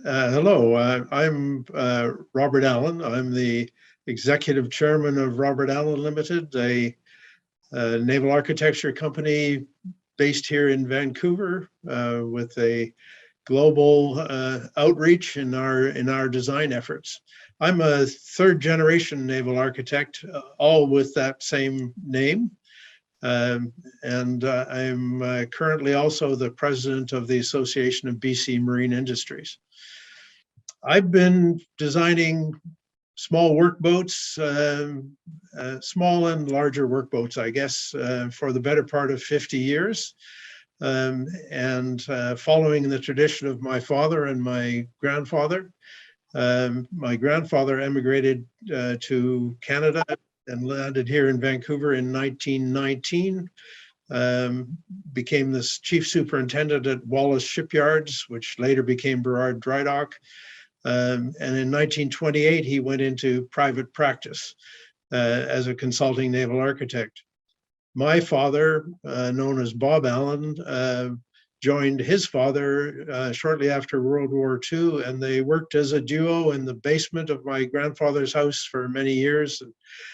Hello, I'm Robert Allan. I'm the executive chairman of Robert Allan Limited, a naval architecture company based here in Vancouver with a global outreach in our design efforts. I'm a third generation naval architect, all with that same name. And I'm currently also the president of the Association of BC Marine Industries. I've been designing small workboats, small and larger workboats, I guess, for the better part of 50 years. And following the tradition of my father and my grandfather. My grandfather emigrated to Canada and landed here in Vancouver in 1919. Became the chief superintendent at Wallace Shipyards, which later became Burrard Dry Dock. And in 1928, he went into private practice as a consulting naval architect. My father, known as Bob Allan, joined his father shortly after World War II, and they worked as a duo in the basement of my grandfather's house for many years. And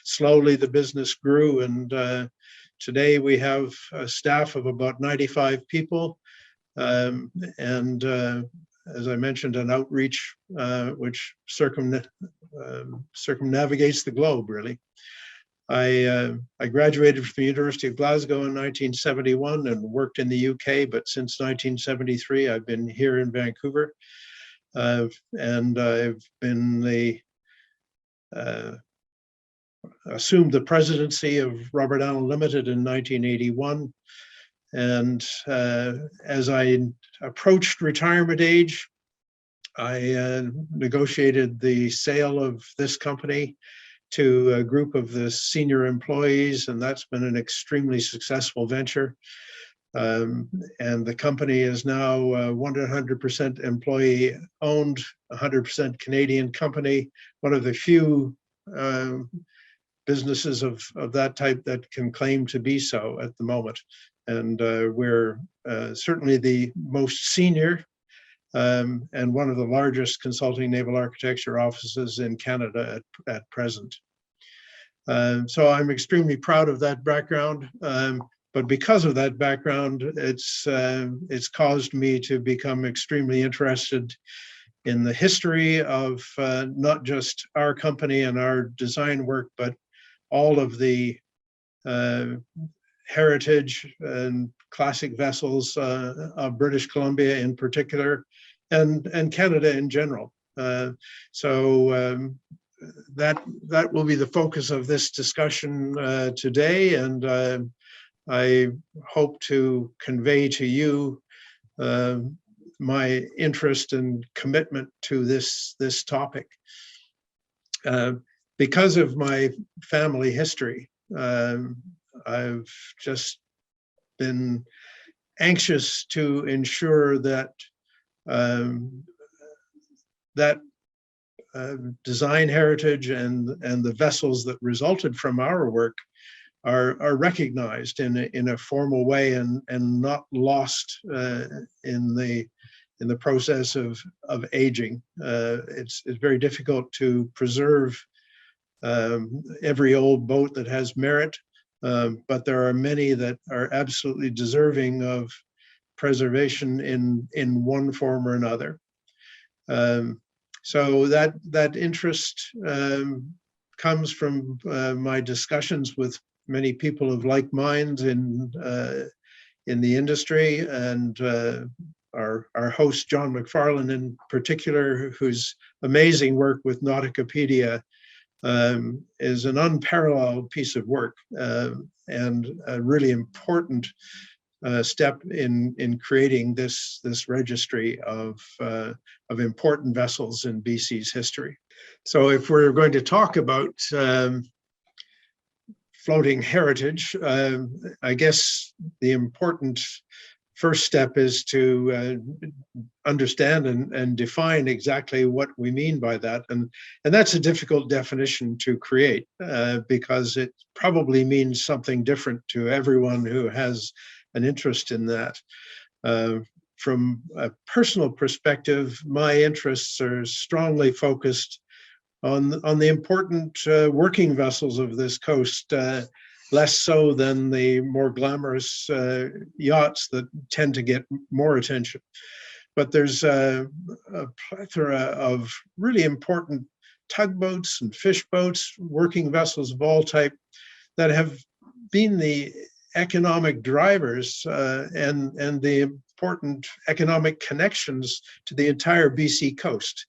slowly the business grew, and today we have a staff of about 95 people, and as I mentioned, an outreach which circumnavigates the globe, really. I graduated from the University of Glasgow in 1971 and worked in the UK, but since 1973, I've been here in Vancouver. And I've been assumed the presidency of Robert Allan Limited in 1981. And as I approached retirement age, I negotiated the sale of this company to a group of the senior employees, and that's been an extremely successful venture. And the company is now 100% employee owned, 100% Canadian company, one of the few businesses of that type that can claim to be so at the moment. And we're certainly the most senior and one of the largest consulting naval architecture offices in Canada at present. So I'm extremely proud of that background. But because of that background, it's caused me to become extremely interested in the history of not just our company and our design work, but all of the heritage and classic vessels of British Columbia in particular, and Canada in general. So that will be the focus of this discussion today, and I hope to convey to you my interest and commitment to this topic. Because of my family history, I've just been anxious to ensure that that design heritage and the vessels that resulted from our work are recognized in a formal way and not lost in the process of aging. It's very difficult to preserve every old boat that has merit, but there are many that are absolutely deserving of preservation in one form or another. So that interest comes from my discussions with many people of like minds in the industry, and our host John McFarlane in particular, whose amazing work with Nauticopedia is an unparalleled piece of work and a really important step in creating this registry of important vessels in BC's history. So if we're going to talk about floating heritage, I guess the important first step is to understand and define exactly what we mean by that. And that's a difficult definition to create because it probably means something different to everyone who has an interest in that. from a personal perspective, my interests are strongly focused on the important working vessels of this coast, less so than the more glamorous yachts that tend to get more attention. But there's a plethora of really important tugboats and fish boats, working vessels of all type, that have been the economic drivers and the important economic connections to the entire BC coast.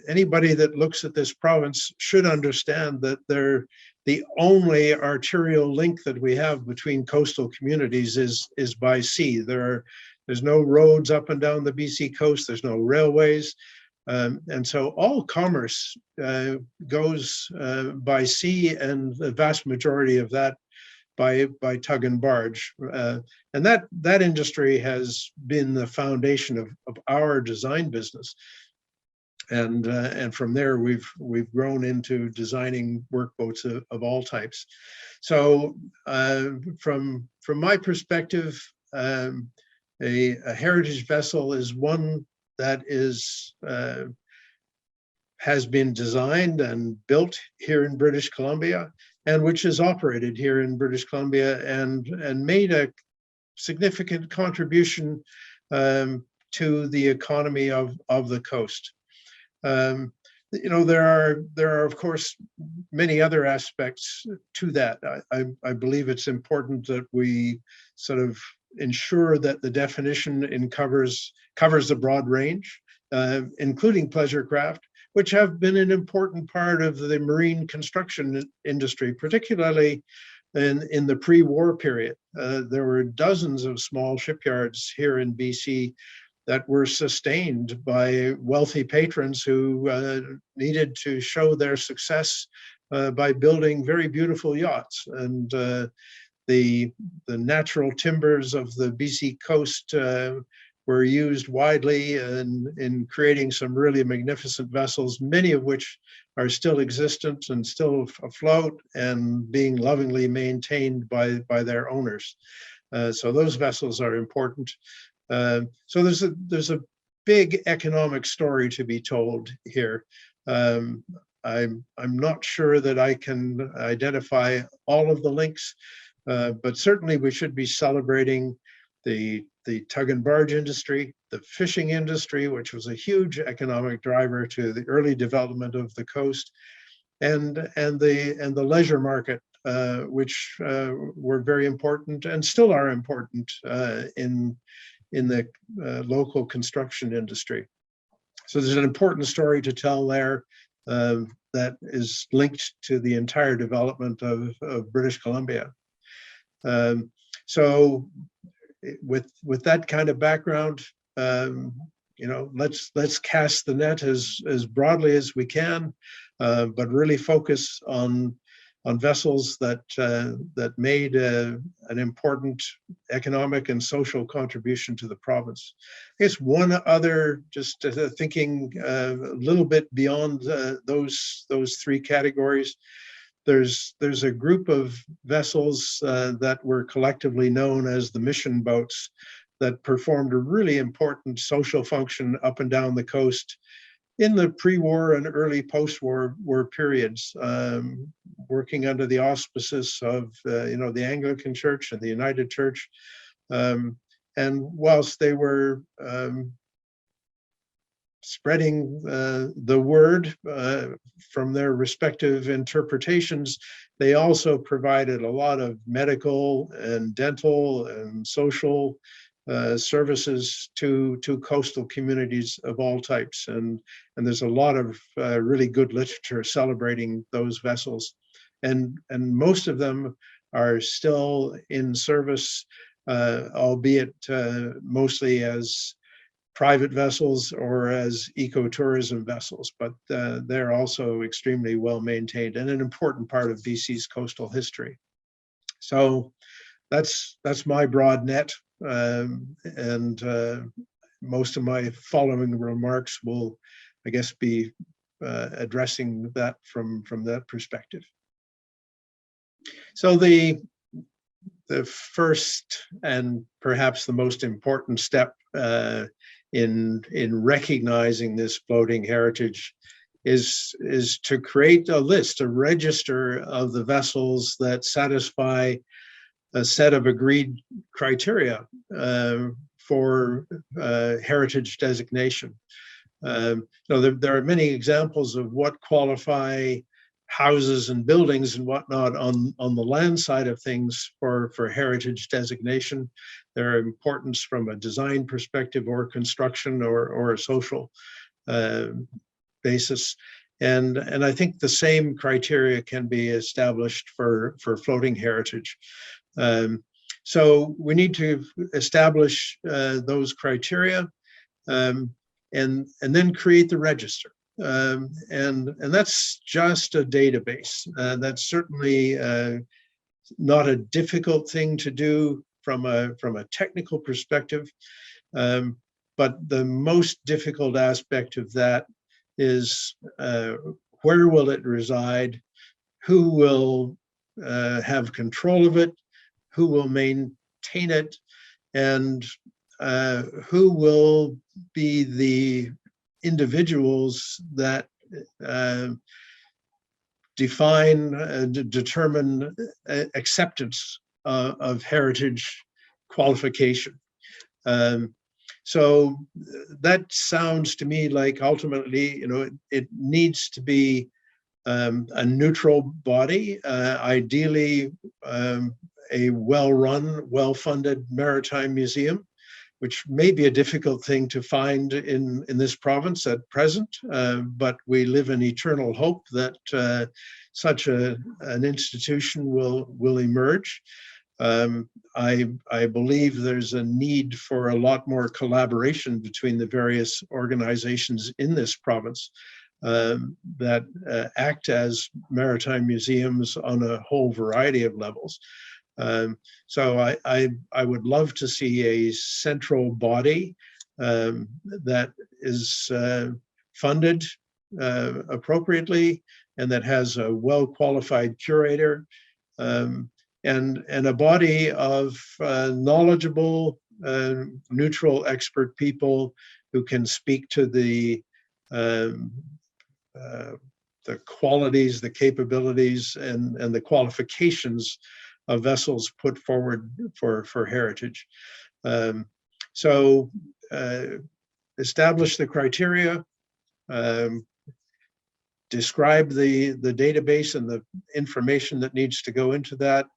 Anybody that looks at this province should understand that they're the only arterial link that we have between coastal communities is by sea. There's no roads up and down the BC coast. There's no railways. And so all commerce goes by sea, and the vast majority of that by tug and barge. And that industry has been the foundation of our design business. And from there, we've grown into designing workboats of all types. So from my perspective, a heritage vessel is one that has been designed and built here in British Columbia, and which is operated here in British Columbia, and made a significant contribution to the economy of the coast. There are of course many other aspects to that. I believe it's important that we sort of ensure that the definition covers a broad range, including pleasure craft, which have been an important part of the marine construction industry, particularly in the pre-war period. There were dozens of small shipyards here in BC that were sustained by wealthy patrons who needed to show their success by building very beautiful yachts. And the natural timbers of the BC coast were used widely in creating some really magnificent vessels, many of which are still existent and still afloat and being lovingly maintained by their owners. So those vessels are important. So there's a big economic story to be told here. I'm not sure that I can identify all of the links, but certainly we should be celebrating the tug and barge industry, the fishing industry, which was a huge economic driver to the early development of the coast, and the leisure market, which were very important and still are important in the local construction industry. So there's an important story to tell there that is linked to the entire development of British Columbia. So with that kind of background, let's cast the net as broadly as we can, but really focus on vessels that made an important economic and social contribution to the province. I guess one other, just thinking a little bit beyond those three categories, there's a group of vessels that were collectively known as the mission boats that performed a really important social function up and down the coast in the pre-war and early post-war periods, working under the auspices of the Anglican Church and the United Church. And whilst they were spreading the word from their respective interpretations, they also provided a lot of medical and dental and social services to coastal communities of all types, and there's a lot of really good literature celebrating those vessels, and most of them are still in service, albeit mostly as private vessels or as ecotourism vessels, but they're also extremely well maintained and an important part of BC's coastal history. So that's my broad net. And most of my following remarks will, I guess, be addressing that from that perspective. So the the first and perhaps the most important step in recognizing this floating heritage is to create a list, a register of the vessels that satisfy a set of agreed criteria for heritage designation. There are many examples of what qualify houses and buildings and whatnot on the land side of things for heritage designation. Their importance from a design perspective or construction or a social basis. And I think the same criteria can be established for floating heritage. So we need to establish those criteria and then create the register. And that's just a database. That's certainly not a difficult thing to do from a technical perspective. But the most difficult aspect of that is where will it reside? Who will have control of it? Who will maintain it? And who will be the individuals that determine acceptance of heritage qualification. So that sounds to me like ultimately, it needs to be a neutral body, ideally a well-run, well-funded maritime museum, which may be a difficult thing to find in this province at present, but we live in eternal hope that such an institution will emerge. I believe there's a need for a lot more collaboration between the various organizations in this province that act as maritime museums on a whole variety of levels. So I would love to see a central body that is funded appropriately and that has a well-qualified curator and a body of knowledgeable, neutral expert people who can speak to the qualities, the capabilities, and the qualifications of vessels put forward for heritage. So establish the criteria, describe the database and the information that needs to go into that,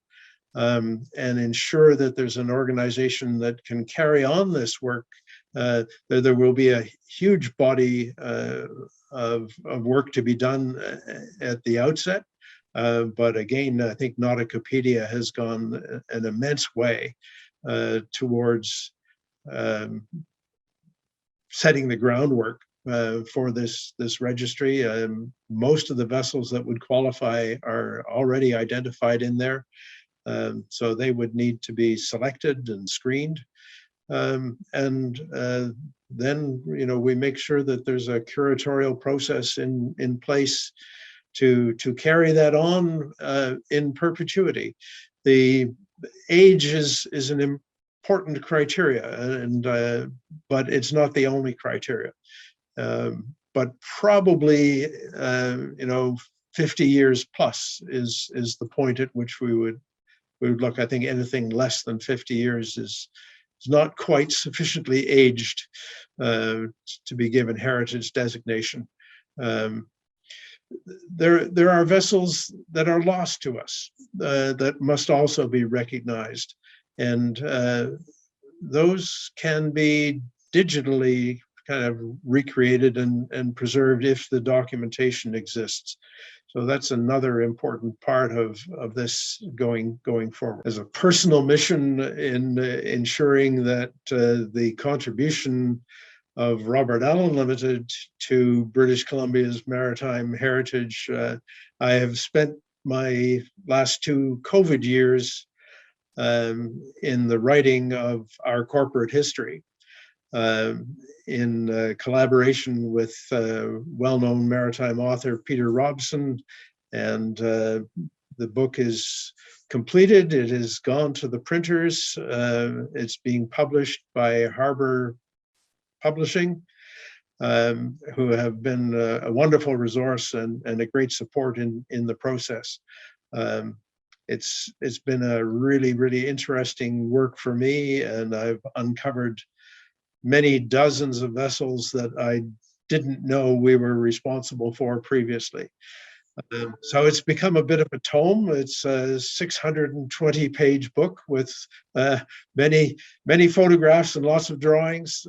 and ensure that there's an organization that can carry on this work. There will be a huge body of work to be done at the outset. But again, I think Nauticopedia has gone an immense way towards setting the groundwork for this registry. Most of the vessels that would qualify are already identified in there. So they would need to be selected and screened. And then, we make sure that there's a curatorial process in place to carry that on in perpetuity. The age is an important criteria, and but it's not the only criteria. But probably, 50 years plus is the point at which we would look. I think anything less than 50 years is not quite sufficiently aged to be given heritage designation. There are vessels that are lost to us that must also be recognized, and those can be digitally kind of recreated and preserved if the documentation exists. So that's another important part of this going forward. As a personal mission in ensuring that the contribution of Robert Allan Limited to British Columbia's maritime heritage, I have spent my last 2 COVID years in the writing of our corporate history. In collaboration with well-known maritime author Peter Robson, and the book is completed. It has gone to the printers. It's being published by Harbor Publishing, who have been a wonderful resource and a great support in the process. It's been a really interesting work for me, and I've uncovered many dozens of vessels that I didn't know we were responsible for previously. So it's become a bit of a tome. It's a 620-page book with many photographs and lots of drawings.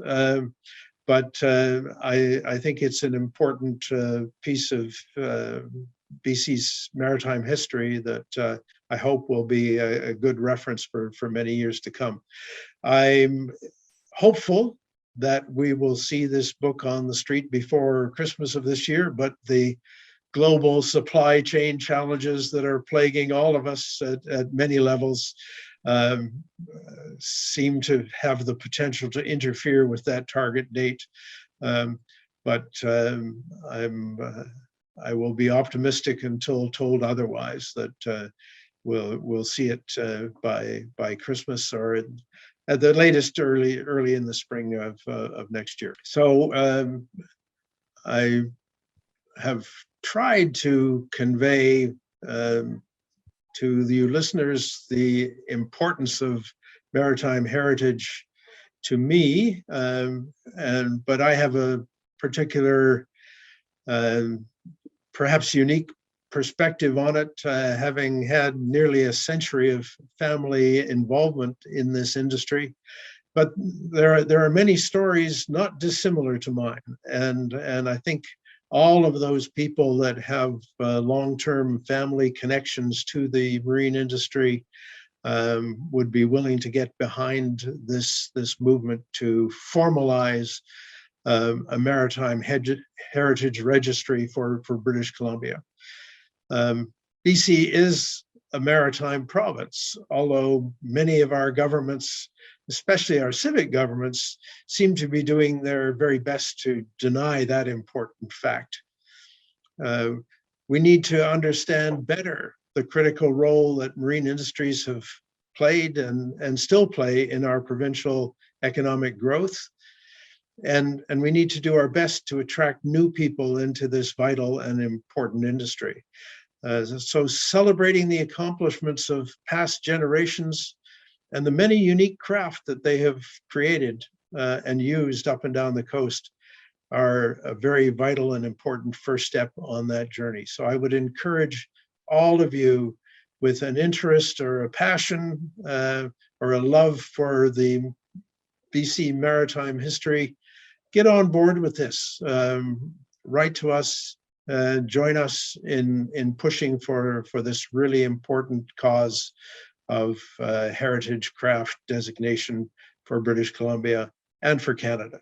But I think it's an important piece of BC's maritime history that I hope will be a good reference for many years to come. I'm hopeful that we will see this book on the street before Christmas of this year, but the global supply chain challenges that are plaguing all of us at many levels seem to have the potential to interfere with that target date. But I will be optimistic until told otherwise that we'll see it by Christmas, or at the latest early in the spring of next year. So I have tried to convey to the listeners the importance of maritime heritage to me, but I have a particular, perhaps unique perspective on it, having had nearly a century of family involvement in this industry. But there are many stories not dissimilar to mine, and I think all of those people that have long-term family connections to the marine industry would be willing to get behind this movement to formalize a maritime heritage registry for British Columbia. BC is a maritime province, although many of our governments, especially our civic governments, seem to be doing their very best to deny that important fact. We need to understand better the critical role that marine industries have played and still play in our provincial economic growth. And we need to do our best to attract new people into this vital and important industry. So celebrating the accomplishments of past generations and the many unique craft that they have created and used up and down the coast are a very vital and important first step on that journey. So I would encourage all of you with an interest or a passion or a love for the BC maritime history, get on board with this. Write to us, join us in pushing for this really important cause of heritage craft designation for British Columbia and for Canada.